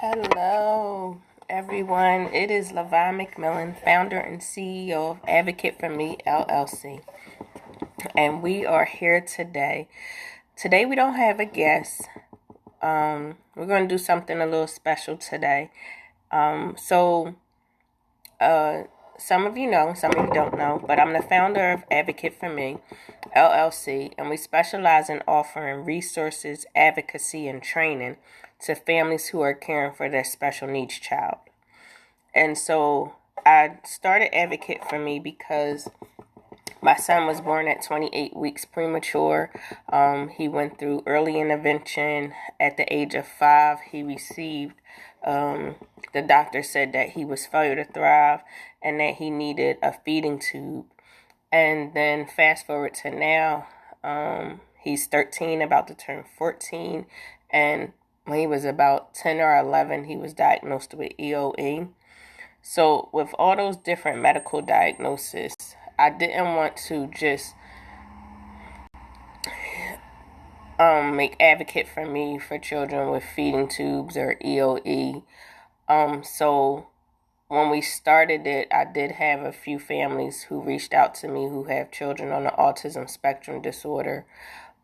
Hello, everyone. It is L'Vonne McMillan, founder and CEO of Advocate for Me, LLC. And we are here today. Today we don't have a guest. We're going to do something a little special today. Some of you know, some of you don't know, but I'm the founder of Advocate for Me, LLC, and we specialize in offering resources, advocacy, and training to families who are caring for their special needs child. And so I started Advocate for Me because my son was born at 28 weeks premature. He went through early intervention. At the age of 5, he received, the doctor said that he was failure to thrive and that he needed a feeding tube. And then fast forward to now, he's 13, about to turn 14. And when he was about 10 or 11, he was diagnosed with EOE. So with all those different medical diagnoses, I didn't want to just make Advocate for Me for children with feeding tubes or EOE. So when we started it, I did have a few families who reached out to me who have children on the autism spectrum disorder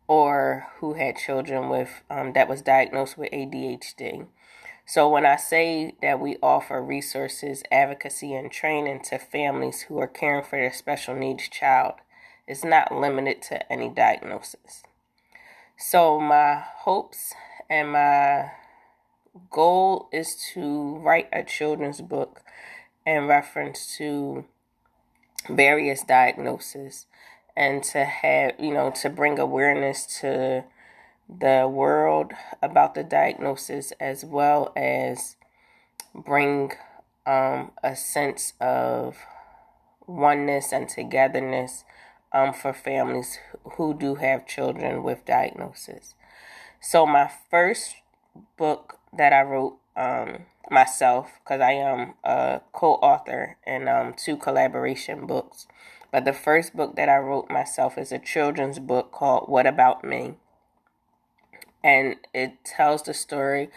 or who had children with that was diagnosed with ADHD. So when I say that we offer resources, advocacy, and training to families who are caring for their special needs child, it's not limited to any diagnosis. So my hopes and my goal is to write a children's book in reference to various diagnoses and to have, to bring awareness to the world about the diagnosis, as well as bring a sense of oneness and togetherness for families who do have children with diagnosis. So my first book that I wrote myself, because I am a co-author in 2 collaboration books, but the first book that I wrote myself is a children's book called What About Me? And it tells the story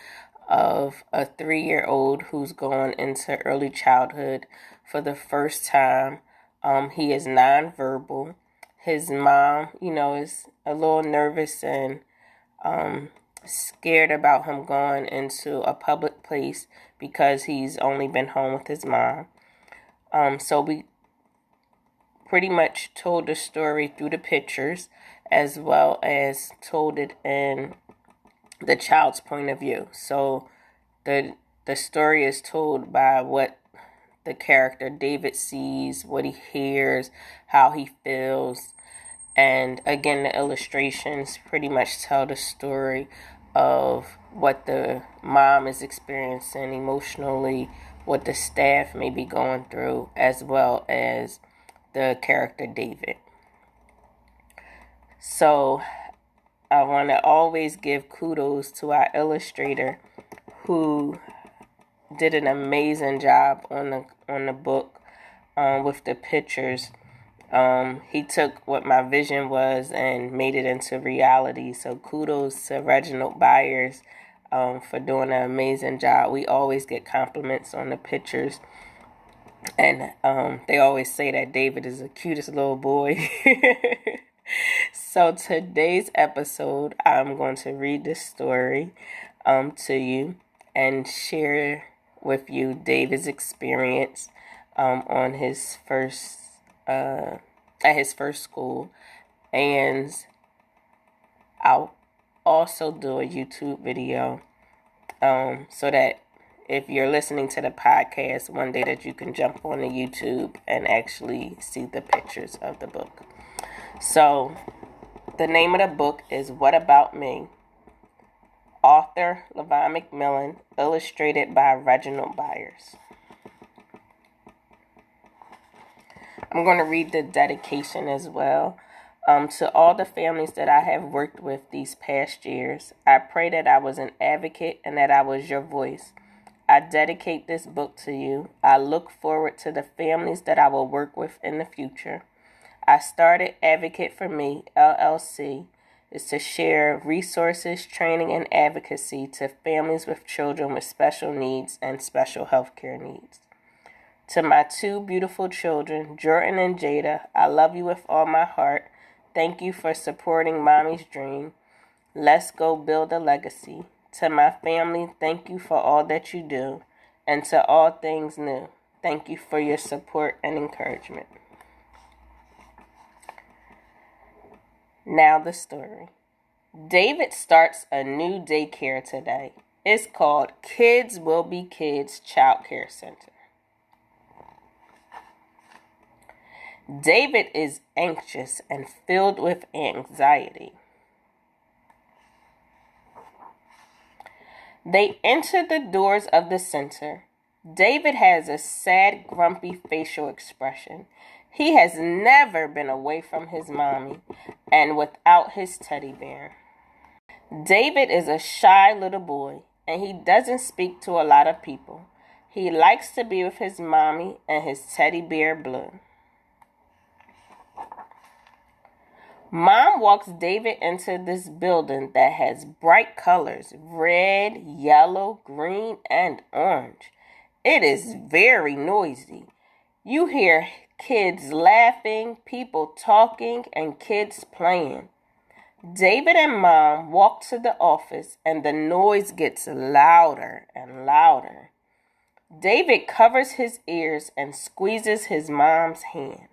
of a 3-year-old who's going into early childhood for the first time. He is nonverbal. His mom, is a little nervous and scared about him going into a public place because he's only been home with his mom. So we pretty much told the story through the pictures, as well as told it in the child's point of view. So the story is told by what the character David sees, what he hears, how he feels. And again, the illustrations pretty much tell the story of what the mom is experiencing emotionally, what the staff may be going through, as well as the character David. So I want to always give kudos to our illustrator who did an amazing job on the book with the pictures. He took what my vision was and made it into reality. So kudos to Reginald Byers for doing an amazing job. We always get compliments on the pictures. And they always say that David is the cutest little boy. So today's episode, I'm going to read this story to you and share with you David's experience on his first at his first school, and I'll also do a YouTube video so that if you're listening to the podcast one day, that you can jump on the YouTube and actually see the pictures of the book. So the name of the book is What About Me? Author L'Vonne McMillan, illustrated by Reginald Byers. I'm going to read the dedication as well. To all the families that I have worked with these past years, I pray that I was an advocate and that I was your voice. I dedicate this book to you. I look forward to the families that I will work with in the future. I started Advocate for Me, LLC. is to share resources, training, and advocacy to families with children with special needs and special healthcare needs. To my two beautiful children, Jordan and Jada, I love you with all my heart. Thank you for supporting Mommy's dream. Let's go build a legacy. To my family, thank you for all that you do. And to all things new, thank you for your support and encouragement. Now the story. David starts a new daycare today. It's called Kids Will Be Kids Child Care Center. David is anxious and filled with anxiety. They enter the doors of the center. David has a sad, grumpy facial expression. He has never been away from his mommy and without his teddy bear. David is a shy little boy, and he doesn't speak to a lot of people. He likes to be with his mommy and his teddy bear Blue. Mom walks David into this building that has bright colors, red, yellow, green, and orange. It is very noisy. You hear kids laughing, people talking, and kids playing. David and Mom walk to the office, and the noise gets louder and louder. David covers his ears and squeezes his mom's hand.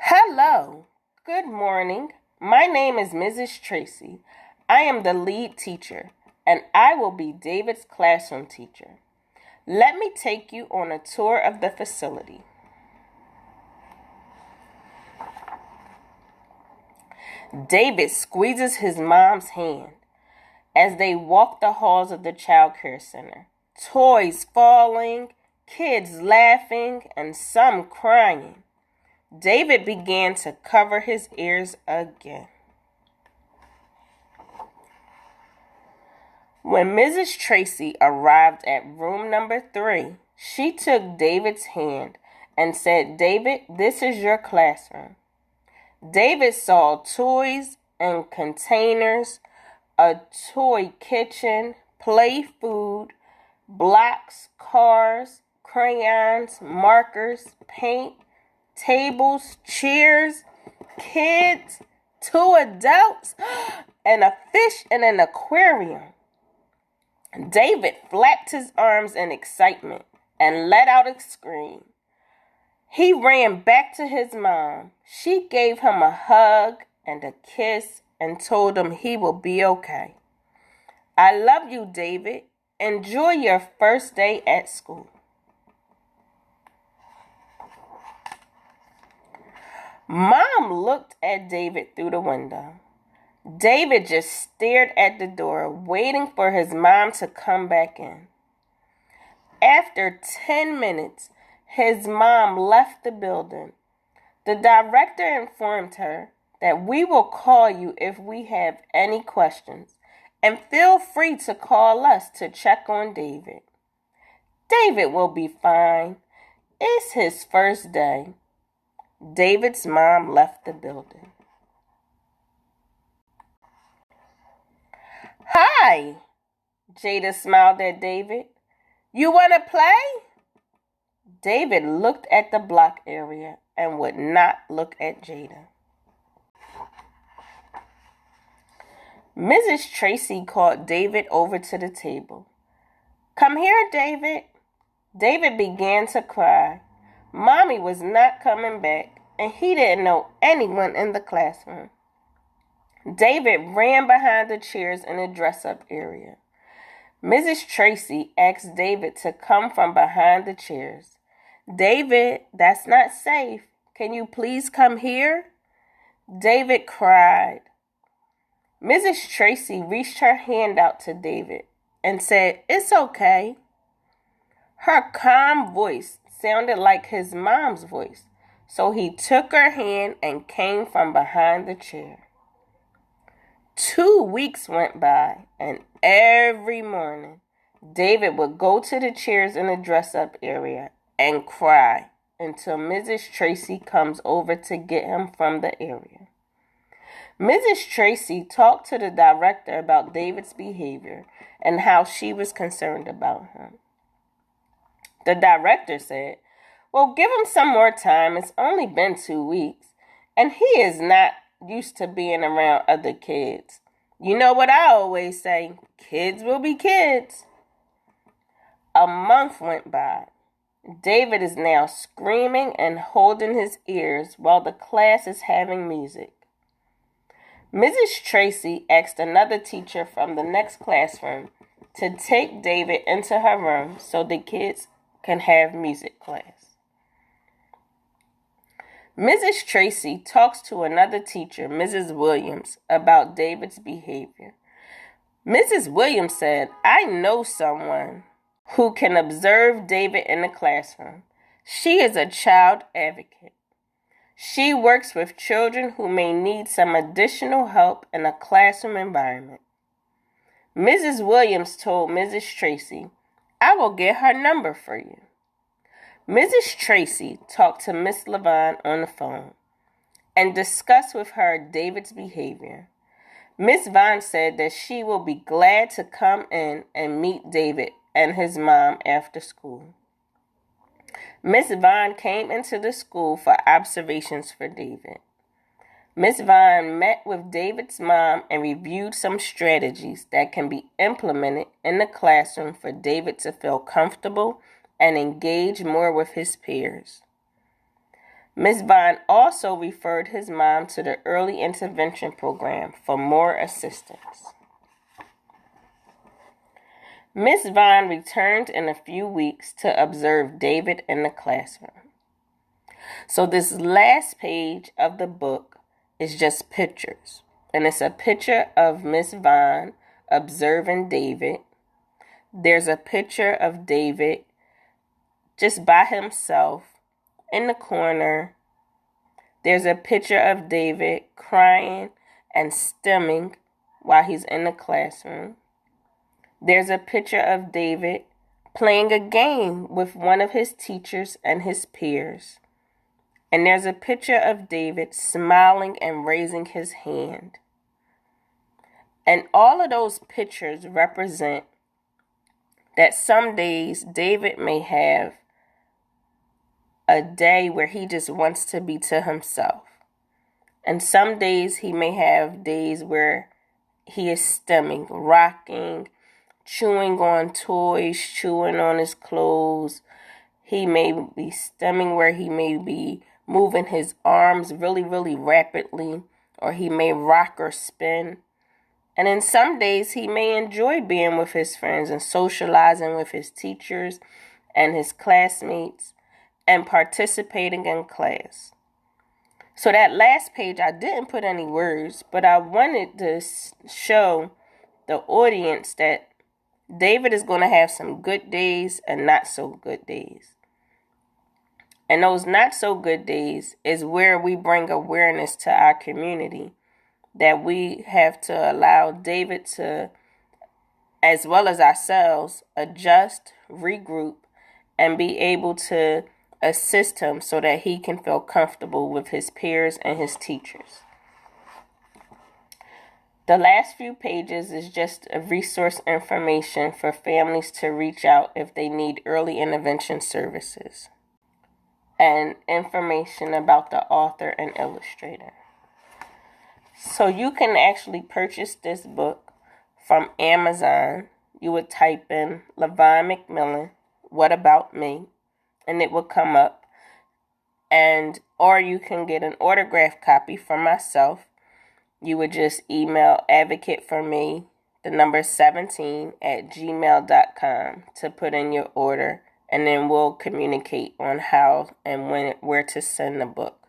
Hello, good morning. My name is Mrs. Tracy. I am the lead teacher, and I will be David's classroom teacher. Let me take you on a tour of the facility. David squeezes his mom's hand as they walk the halls of the child care center. Toys falling, kids laughing, and some crying. David began to cover his ears again. When Mrs. Tracy arrived at room number 3, she took David's hand and said, "David, this is your classroom." David saw toys and containers, a toy kitchen, play food, blocks, cars, crayons, markers, paint, tables, chairs, kids, 2 adults, and a fish in an aquarium. David flapped his arms in excitement and let out a scream. He ran back to his mom. She gave him a hug and a kiss and told him he will be okay. I love you, David. Enjoy your first day at school. Mom looked at David through the window. David just stared at the door, waiting for his mom to come back in. After 10 minutes, his mom left the building. The director informed her that we will call you if we have any questions, and feel free to call us to check on David. David will be fine. It's his first day. David's mom left the building. Hi, Jada smiled at David. You want to play? David looked at the block area and would not look at Jada. Mrs. Tracy called David over to the table. Come here, David. David began to cry. Mommy was not coming back, and he didn't know anyone in the classroom. David ran behind the chairs in the dress-up area. Mrs. Tracy asked David to come from behind the chairs. David, that's not safe. Can you please come here? David cried. Mrs. Tracy reached her hand out to David and said, "It's okay." Her calm voice sounded like his mom's voice, so he took her hand and came from behind the chair. 2 weeks went by, and every morning, David would go to the chairs in the dress-up area and cry until Mrs. Tracy comes over to get him from the area. Mrs. Tracy talked to the director about David's behavior and how she was concerned about him. The director said, "Well, give him some more time. It's only been 2 weeks, and he is not used to being around other kids. You know what I always say, kids will be kids." A month went by. David is now screaming and holding his ears while the class is having music. Mrs. Tracy asked another teacher from the next classroom to take David into her room so the kids can have music class. Mrs. Tracy talks to another teacher, Mrs. Williams, about David's behavior. Mrs. Williams said, "I know someone who can observe David in the classroom. She is a child advocate. She works with children who may need some additional help in a classroom environment." Mrs. Williams told Mrs. Tracy, "I will get her number for you." Mrs. Tracy talked to Miss L'Vonne on the phone and discussed with her David's behavior. Miss Vaughn said that she will be glad to come in and meet David and his mom after school. Miss Vaughn came into the school for observations for David. Miss Vaughn met with David's mom and reviewed some strategies that can be implemented in the classroom for David to feel comfortable and engage more with his peers. Miss Vaughn also referred his mom to the early intervention program for more assistance. Miss Vaughn returned in a few weeks to observe David in the classroom. So this last page of the book is just pictures. And it's a picture of Miss Vaughn observing David. There's a picture of David just by himself in the corner. There's a picture of David crying and stimming while he's in the classroom. There's a picture of David playing a game with one of his teachers and his peers. And there's a picture of David smiling and raising his hand. And all of those pictures represent that some days David may have a day where he just wants to be to himself. And some days he may have days where he is stimming, rocking, chewing on toys, chewing on his clothes. He may be stimming where he may be moving his arms really, really rapidly, or he may rock or spin. And in some days, he may enjoy being with his friends and socializing with his teachers and his classmates and participating in class. So that last page, I didn't put any words, but I wanted to show the audience that David is going to have some good days and not so good days. And those not so good days is where we bring awareness to our community, that we have to allow David to, as well as ourselves, adjust, regroup, and be able to assist him so that he can feel comfortable with his peers and his teachers. The last few pages is just a resource information for families to reach out if they need early intervention services, and information about the author and illustrator. So you can actually purchase this book from Amazon. You would type in L'Vonne McMillan, "What About Me?" and it will come up. Or you can get an autographed copy from myself. You would just email advocateforme, the number 17 at gmail.com to put in your order, and then we'll communicate on how and where to send the book.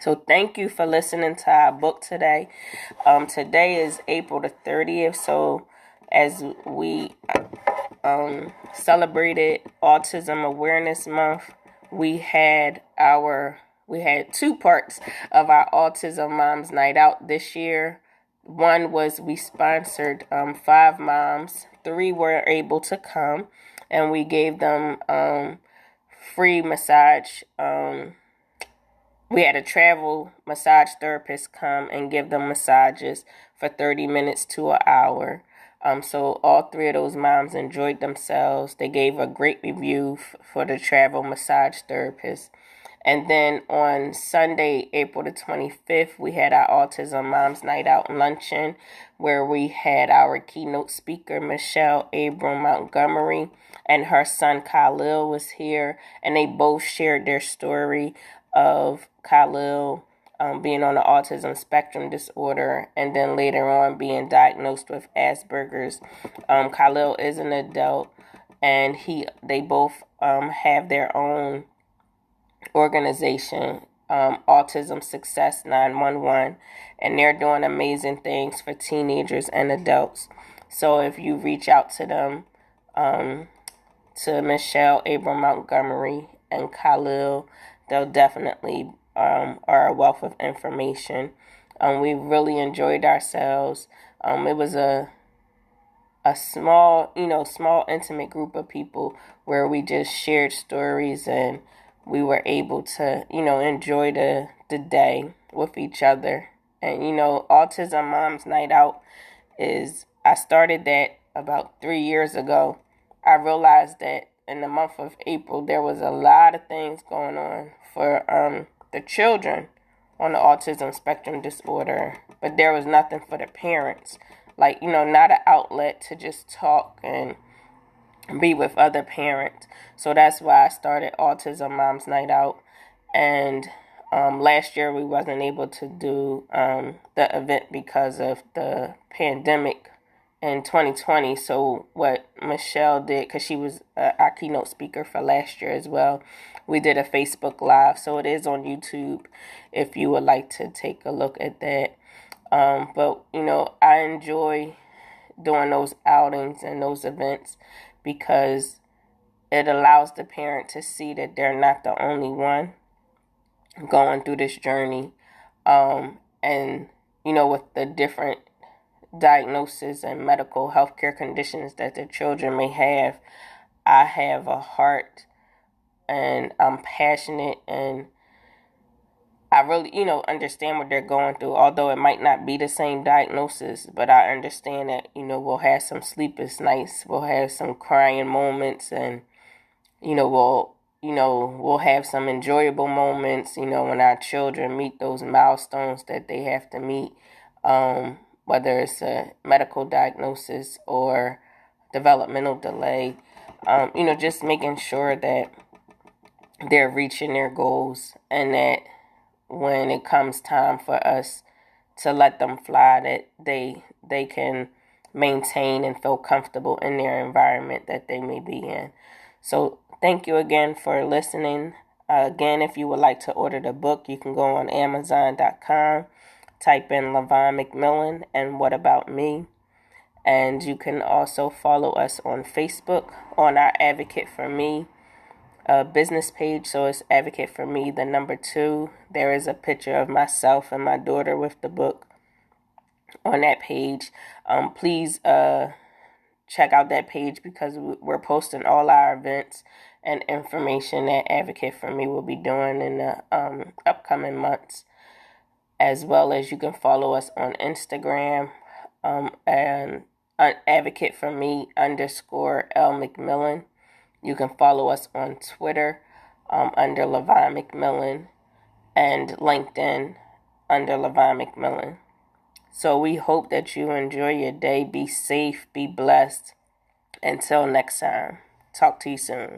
So thank you for listening to our book today. Today is April the 30th, so as we celebrated Autism Awareness Month, we had 2 parts of our Autism Moms Night Out this year. One was we sponsored 5 moms. 3 were able to come, and we gave them free massage. We had a travel massage therapist come and give them massages for 30 minutes to an hour. So all three of those moms enjoyed themselves. They gave a great review for the travel massage therapist. And then on Sunday, April the 25th, we had our Autism Moms Night Out luncheon where we had our keynote speaker, Michelle Abram Montgomery, and her son Khalil was here. And they both shared their story of Khalil being on the autism spectrum disorder and then later on being diagnosed with Asperger's. Khalil is an adult, and they both have their own organization, Autism Success 911, and they're doing amazing things for teenagers and adults. So if you reach out to them, to Michelle Abram Montgomery and Khalil, they'll definitely are a wealth of information. We really enjoyed ourselves. It was a small, small intimate group of people where we just shared stories and we were able to, enjoy the day with each other. And, Autism Moms Night Out I started that about 3 years ago. I realized that in the month of April, there was a lot of things going on for the children on the autism spectrum disorder, but there was nothing for the parents. Like, not an outlet to just talk and be with other parents. So that's why I started Autism Moms Night Out. And last year we wasn't able to do the event because of the pandemic in 2020. So what Michelle did, because she was our keynote speaker for last year as well, we did a Facebook Live. So it is on YouTube if you would like to take a look at that. But, I enjoy doing those outings and those events because it allows the parent to see that they're not the only one going through this journey. And, with the different diagnosis and medical healthcare conditions that the children may have, I have a heart and I'm passionate and I really, understand what they're going through, although it might not be the same diagnosis, but I understand that, we'll have some sleepless nights, we'll have some crying moments, and, we'll have some enjoyable moments, when our children meet those milestones that they have to meet, whether it's a medical diagnosis or developmental delay, just making sure that they're reaching their goals and that when it comes time for us to let them fly, that they can maintain and feel comfortable in their environment that they may be in. So thank you again for listening. Again, if you would like to order the book, you can go on Amazon.com, type in L'Vonne McMillan and What About Me. And you can also follow us on Facebook on our Advocate for Me business page. So it's Advocate for Me, the number 2. There is a picture of myself and my daughter with the book on that page. Please check out that page because we're posting all our events and information that Advocate for Me will be doing in the upcoming months. As well as you can follow us on Instagram and Advocate for Me _ L McMillan. You can follow us on Twitter under L'Vonne McMillan and LinkedIn under L'Vonne McMillan. So we hope that you enjoy your day. Be safe, be blessed. Until next time, talk to you soon.